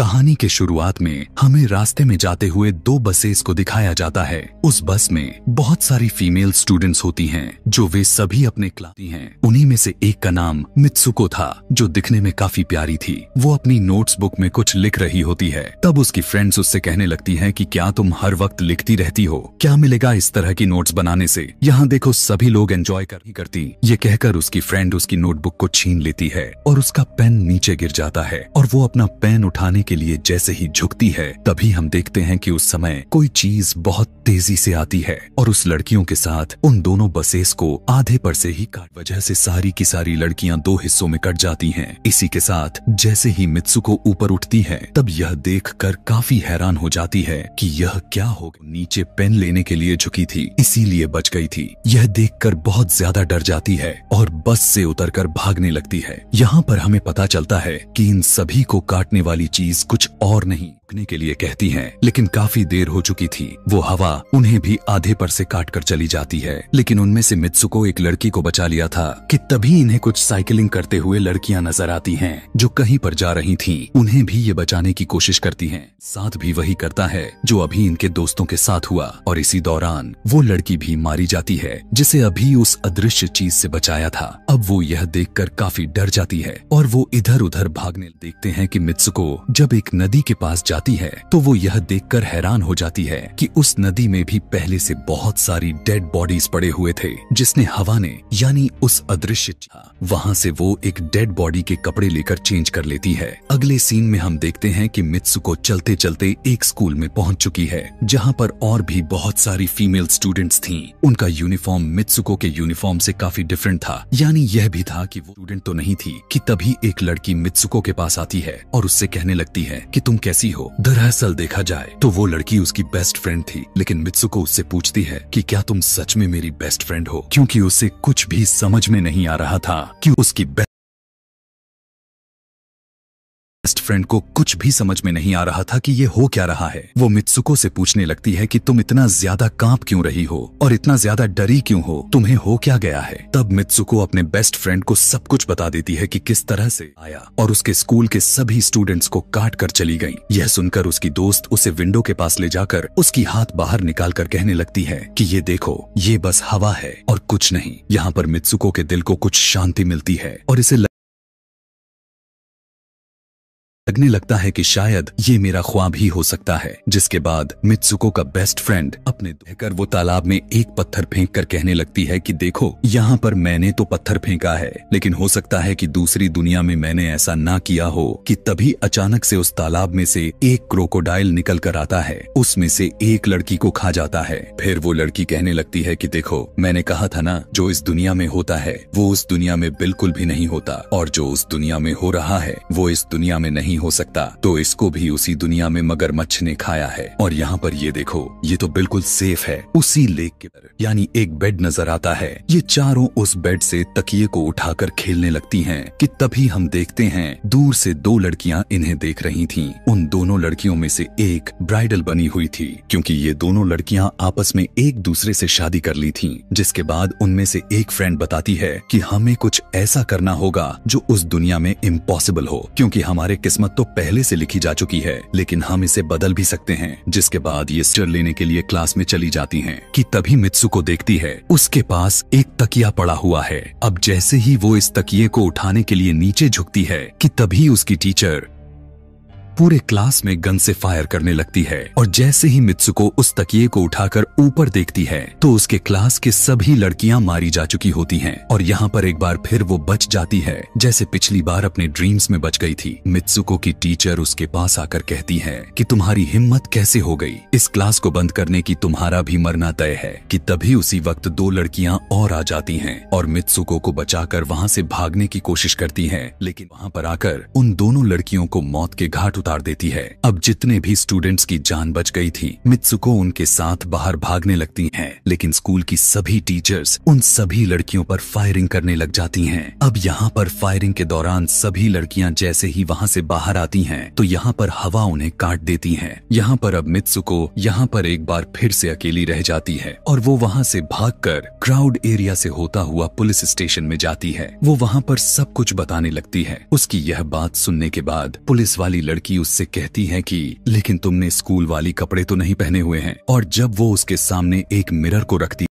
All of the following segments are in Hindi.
कहानी के शुरुआत में हमें रास्ते में जाते हुए दो बसेस को दिखाया जाता है। उस बस में बहुत सारी फीमेल स्टूडेंट्स होती हैं जो वे सभी अपने क्लास हैं। उन्हीं में से एक का नाम मित्सुको था जो दिखने में काफी प्यारी थी। वो अपनी नोट्स बुक में कुछ लिख रही होती है। तब उसकी फ्रेंड्स उससे कहने लगती हैं कि क्या तुम हर वक्त लिखती रहती हो, क्या मिलेगा इस तरह की नोट्स बनाने से, यहाँ देखो सभी लोग एंजॉय करती। ये कहकर उसकी फ्रेंड उसकी नोटबुक को छीन लेती है और उसका पेन नीचे गिर जाता है और वो अपना पेन उठाने के लिए जैसे ही झुकती है तभी हम देखते हैं कि उस समय कोई चीज बहुत तेजी से आती है और उस लड़कियों के साथ उन दोनों बसेस को आधे पर से ही काट वजह से सारी की सारी लड़कियां दो हिस्सों में कट जाती हैं। इसी के साथ जैसे ही मित्सुको ऊपर उठती है तब यह देखकर काफी हैरान हो जाती है कि यह क्या हो गया। नीचे पेन लेने के लिए झुकी थी इसीलिए बच गई थी। यह देखकर बहुत ज्यादा डर जाती है और बस से उतरकर भागने लगती है। यहाँ पर हमें पता चलता है कि इन सभी को काटने वाली चीज कुछ और नहीं रुकने के लिए कहती हैं, लेकिन काफी देर हो चुकी थी। वो हवा उन्हें भी आधे पर से काट कर चली जाती है। लेकिन उनमें से मित्सुको एक लड़की को बचा लिया था कि तभी इन्हें कुछ साइकिलिंग करते हुए लड़कियां नजर आती हैं जो कहीं पर जा रही थीं। उन्हें भी ये बचाने की कोशिश करती हैं। साथ भी वही करता है जो अभी इनके दोस्तों के साथ हुआ और इसी दौरान वो लड़की भी मारी जाती है जिसे अभी उस अदृश्य चीज से बचाया था। अब वो यह देखकर काफी डर जाती है और वो इधर उधर भागने देखते हैं कि मित्सुको जब एक नदी के पास जाती है तो वो यह देखकर हैरान हो जाती है कि उस नदी में भी पहले से बहुत सारी डेड बॉडीज पड़े हुए थे जिसने हवा ने यानी उस अदृश्य वहां से वो एक डेड बॉडी के कपड़े लेकर चेंज कर लेती है। अगले सीन में हम देखते हैं कि मित्सुको चलते चलते एक स्कूल में पहुंच चुकी है जहां पर और भी बहुत सारी फीमेल स्टूडेंट्स थीं। उनका यूनिफॉर्म मित्सुको के यूनिफॉर्म से काफी डिफरेंट था, यानी यह भी था कि वो स्टूडेंट तो नहीं थी कि तभी एक लड़की मित्सुको के पास आती है और उससे कहने लगती है कि तुम कैसी हो। दरअसल देखा जाए तो वो लड़की उसकी बेस्ट फ्रेंड थी, लेकिन मित्सुको उससे पूछती है कि क्या तुम सच में मेरी बेस्ट फ्रेंड हो, क्योंकि उसे कुछ भी समझ में नहीं आ रहा था कि उसकी बेस्ट फ्रेंड को कुछ भी समझ में नहीं आ रहा था कि ये हो क्या रहा है। वो मित्सुको से पूछने लगती है कि तुम इतना ज्यादा कांप क्यों रही हो और इतना ज्यादा डरी क्यों हो, तुम्हें हो क्या गया है। तब मित्सुको अपने बेस्ट फ्रेंड को सब कुछ बता देती है कि किस तरह से आया और उसके स्कूल के सभी स्टूडेंट्स को काट कर चली गई। यह सुनकर उसकी दोस्त उसे विंडो के पास ले जाकर उसकी हाथ बाहर निकाल कर कहने लगती है कि ये देखो ये बस हवा है और कुछ नहीं। यहाँ पर मित्सुको के दिल को कुछ शांति मिलती है और इसे लगने लगता है कि शायद ये मेरा ख्वाब ही हो सकता है। जिसके बाद मित्सुको का बेस्ट फ्रेंड अपने कहकर वो तालाब में एक पत्थर फेंक कर कहने लगती है कि देखो यहाँ पर मैंने तो पत्थर फेंका है, लेकिन हो सकता है कि दूसरी दुनिया में मैंने ऐसा ना किया हो। कि तभी अचानक से उस तालाब में से एक क्रोकोडाइल निकल कर आता है, उसमें से एक लड़की को खा जाता है। फिर वो लड़की कहने लगती है कि देखो मैंने कहा था ना, जो इस दुनिया में होता है वो उस दुनिया में बिल्कुल भी नहीं होता और जो उस दुनिया में हो रहा है वो इस दुनिया में नहीं हो सकता। तो इसको भी उसी दुनिया में मगरमच्छ ने खाया है और यहाँ पर ये देखो ये तो बिल्कुल सेफ है। उसी लेक के पर यानी एक बेड नजर आता है। ये चारों उस बेड से तकिए को उठाकर खेलने लगती हैं कि तभी हम देखते हैं दूर से दो लड़कियां इन्हें देख रही थीं। उन दोनों लड़कियों में से एक ब्राइडल बनी हुई थी क्योंकि ये दोनों लड़कियां आपस में एक दूसरे से शादी कर ली थीं। जिसके बाद उनमें से एक फ्रेंड बताती है कि हमें कुछ ऐसा करना होगा जो उस दुनिया में इम्पॉसिबल हो, क्योंकि हमारे किस्मत तो पहले से लिखी जा चुकी है लेकिन हम इसे बदल भी सकते हैं। जिसके बाद ये स्टर लेने के लिए क्लास में चली जाती हैं कि तभी मित्सुको देखती है उसके पास एक तकिया पड़ा हुआ है। अब जैसे ही वो इस तकिए को उठाने के लिए नीचे झुकती है कि तभी उसकी टीचर पूरे क्लास में गन से फायर करने लगती है और जैसे ही मित्सुको उस तकिए को उठाकर ऊपर देखती है तो उसके क्लास के सभी लड़कियां मारी जा चुकी होती हैं और यहाँ पर एक बार फिर वो बच जाती है जैसे पिछली बार अपने ड्रीम्स में बच गई थी। मित्सुको की टीचर उसके पास आकर कहती है कि तुम्हारी हिम्मत कैसे हो गई, इस क्लास को बंद करने की, तुम्हारा भी मरना तय है। कि तभी उसी वक्त दो लड़कियां और आ जाती हैं और मित्सुको को बचाकर वहाँ से भागने की कोशिश करती है, लेकिन वहाँ पर आकर उन दोनों लड़कियों को मौत के घाट उतार देती है। अब जितने भी स्टूडेंट्स की जान बच गई थी मित्सुको उनके साथ बाहर भागने लगती हैं, लेकिन स्कूल की सभी टीचर्स उन सभी लड़कियों पर फायरिंग करने लग जाती हैं। अब यहाँ पर फायरिंग के दौरान सभी लड़कियां जैसे ही वहाँ से बाहर आती हैं तो यहाँ पर हवा उन्हें काट देती है। यहाँ पर अब मित्सुको यहाँ पर एक बार फिर से अकेली रह जाती है और वो वहाँ से भागकर क्राउड एरिया से होता हुआ पुलिस स्टेशन में जाती है। वो वहाँ पर सब कुछ बताने लगती है। उसकी यह बात सुनने के बाद पुलिस वाली लड़की उससे कहती है कि लेकिन तुमने स्कूल वाली कपड़े तो नहीं पहने हुए हैं। और जब वो उसके सामने एक मिरर को रखती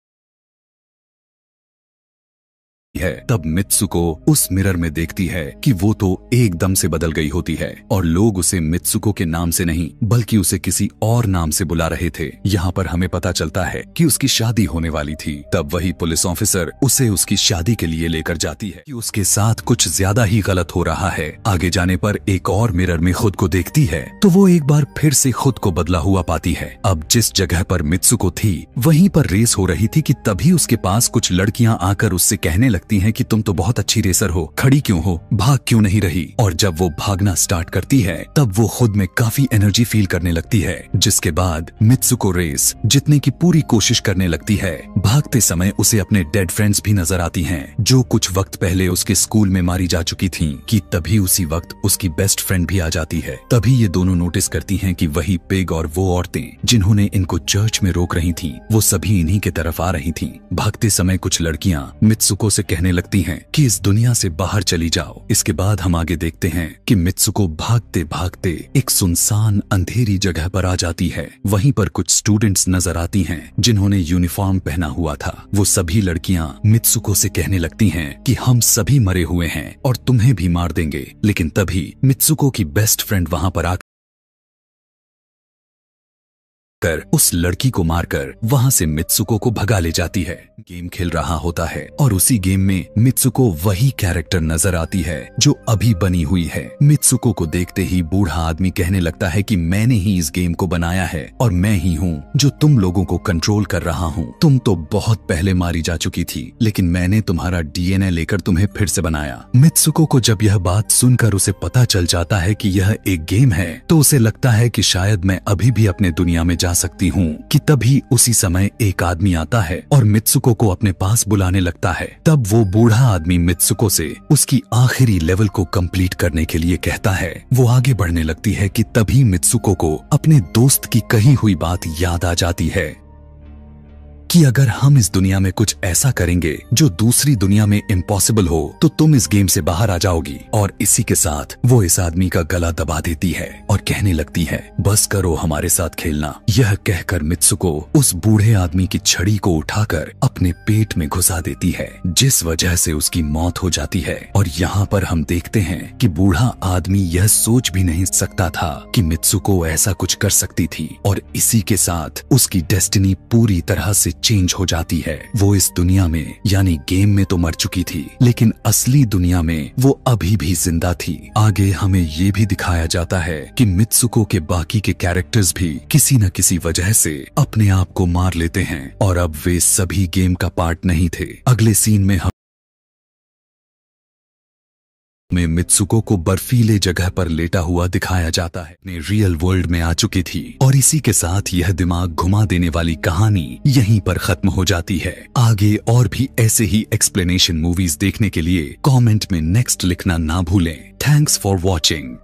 है तब मित्सुको उस मिरर में देखती है कि वो तो एकदम से बदल गई होती है और लोग उसे मित्सुको के नाम से नहीं बल्कि उसे किसी और नाम से बुला रहे थे। यहाँ पर हमें पता चलता है कि उसकी शादी होने वाली थी। तब वही पुलिस ऑफिसर उसे उसकी शादी के लिए लेकर जाती है कि उसके साथ कुछ ज्यादा ही गलत हो रहा है। आगे जाने पर एक और मिरर में खुद को देखती है तो वो एक बार फिर से खुद को बदला हुआ पाती है। अब जिस जगह पर मित्सुको थी वहीं पर रेस हो रही थी कि तभी उसके पास कुछ लड़कियां आकर उससे कहने लगती हैं कि तुम तो बहुत अच्छी रेसर हो, खड़ी क्यों हो, भाग क्यों नहीं रही। और जब वो भागना स्टार्ट करती है तब वो खुद में काफी एनर्जी फील करने लगती है, जिसके बाद मित्सुको रेस जीतने की पूरी कोशिश करने लगती है। भागते समय उसे अपने डेड फ्रेंड्स भी नजर आती हैं जो कुछ वक्त पहले उसके स्कूल में मारी जा चुकी थीं। कि तभी उसी वक्त उसकी बेस्ट फ्रेंड भी आ जाती है। तभी ये दोनों नोटिस करती हैं कि वही पिग और वो औरतें जिन्होंने इनको चर्च में रोक रही थीं वो सभी इन्हीं के तरफ आ रही थीं। भागते समय कुछ लड़कियां मित्सुको से कहने लगती हैं कि इस दुनिया से बाहर चली जाओ। इसके बाद हम आगे देखते हैं कि मित्सुको भागते भागते एक सुनसान अंधेरी जगह पर आ जाती है। वहीं पर कुछ स्टूडेंट्स नजर आती हैं जिन्होंने यूनिफॉर्म पहना हुआ था। वो सभी लड़कियां मित्सुको से कहने लगती हैं कि हम सभी मरे हुए हैं और तुम्हें भी मार देंगे। लेकिन तभी मित्सुको की बेस्ट फ्रेंड वहां पर आकर उस लड़की को मारकर वहां से मित्सुको को भगा ले जाती है। गेम खेल रहा होता है और उसी गेम में मित्सुको वही कैरेक्टर नजर आती है जो अभी बनी हुई है। मित्सुको को देखते ही बूढ़ा आदमी कहने लगता है कि मैंने ही इस गेम को बनाया है और मैं ही हूँ जो तुम लोगों को कंट्रोल कर रहा हूँ। तुम तो बहुत पहले मारी जा चुकी थी लेकिन मैंने तुम्हारा डीएनए लेकर तुम्हें फिर से बनाया। मित्सुको को जब यह बात सुनकर उसे पता चल जाता है कि यह एक गेम है तो उसे लगता है कि शायद मैं अभी भी अपने दुनिया में जा सकती हूँ। कि तभी उसी समय एक आदमी आता है और मित्सुको को अपने पास बुलाने लगता है। तब वो बूढ़ा आदमी मित्सुको से उसकी आखिरी लेवल को कंप्लीट करने के लिए कहता है। वो आगे बढ़ने लगती है कि तभी मित्सुको को अपने दोस्त की कही हुई बात याद आ जाती है कि अगर हम इस दुनिया में कुछ ऐसा करेंगे जो दूसरी दुनिया में इम्पॉसिबल हो तो तुम इस गेम से बाहर आ जाओगी। और इसी के साथ वो इस आदमी का गला दबा देती है और कहने लगती है बस करो हमारे साथ खेलना। यह कहकर मित्सुको उस बूढ़े आदमी की छड़ी को उठाकर अपने पेट में घुसा देती है जिस वजह से उसकी मौत हो जाती है। और यहाँ पर हम देखते हैं कि बूढ़ा आदमी यह सोच भी नहीं सकता था कि मित्सुको ऐसा कुछ कर सकती थी और इसी के साथ उसकी डेस्टिनी पूरी तरह से चेंज हो जाती है। वो इस दुनिया में यानी गेम में तो मर चुकी थी लेकिन असली दुनिया में वो अभी भी जिंदा थी। आगे हमें ये भी दिखाया जाता है कि मित्सुको के बाकी के कैरेक्टर्स भी किसी न किसी वजह से अपने आप को मार लेते हैं और अब वे सभी गेम का पार्ट नहीं थे। अगले सीन में मित्सुको को बर्फीले जगह पर लेटा हुआ दिखाया जाता है। अपने रियल वर्ल्ड में आ चुकी थी और इसी के साथ यह दिमाग घुमा देने वाली कहानी यहीं पर खत्म हो जाती है। आगे और भी ऐसे ही एक्सप्लेनेशन मूवीज देखने के लिए कमेंट में नेक्स्ट लिखना ना भूलें। Thanks for watching.